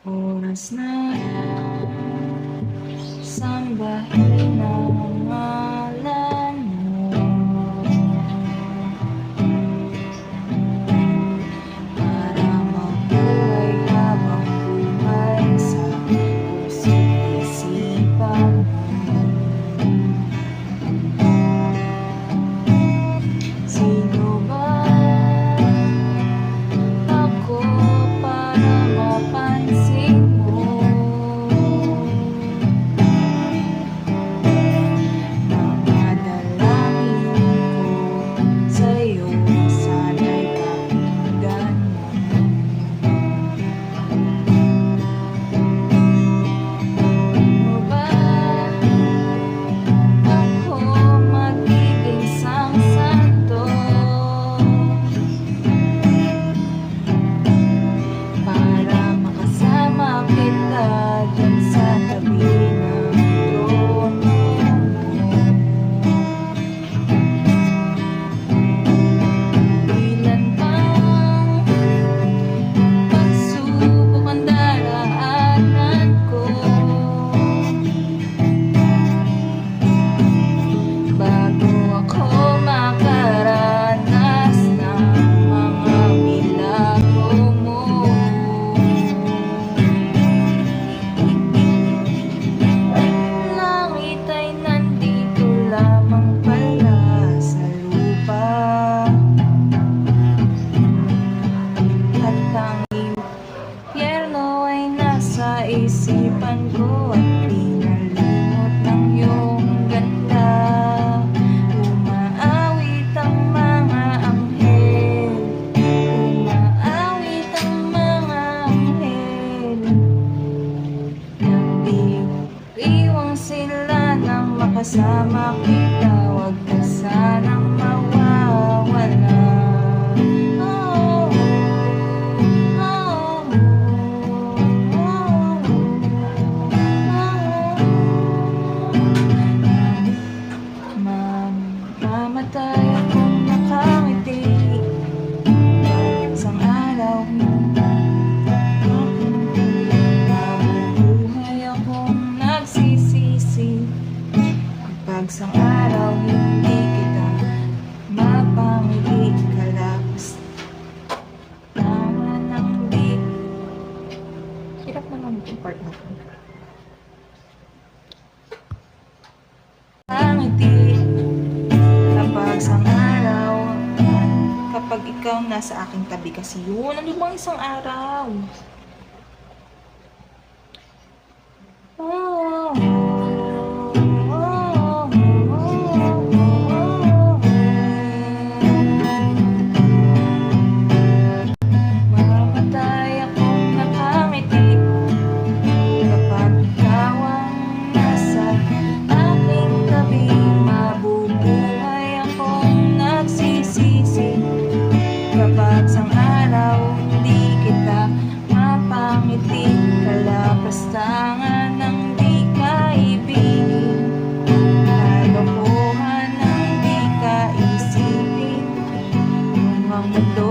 Oras na sambahin ang ngalan mo, para mabuhay habang buhay sa puso't isipan mo. Sino ba ako para mapansin mo? Mga dalangin ko sa'yo, sana'y pakinggan mo. Sino ba ako magiging santo para makasama kita dyan sa tabi ng trono mo? Ilan pang pagsubok ang daraanan ko bago ako makaranas ng mga milagro mo. Langit ay nandito lamang pala sa lupa, at ang impyerno ay nasa isipan ko, at di nalimot ng iyong ganda. Umaawit ang mga anghel, umaawit ang mga anghel. Nagdiriwang sila nang makasama kita, wag ka sanang mawawala. Oh, oh, mamamatay akong nakangiti, isang araw mabubuhay akong nagsisisi, kapag isang araw hindi kita mapangiti, kalapas tangan ng di. Hirap naman itong part na to. Pangiti kapag isang araw, kapag ikaw nasa aking tabi, kasi yun, ano bang isang araw? Oh, mamatay akong nakangiti kapag ikaw ang nasa aking tabi. Mabubuhay akong nagsisisi kapag isang araw hindi kita mapangiti, kalapas tangan ng di kaibigin, kalokohan ng di kaisipin. Kung ang mundo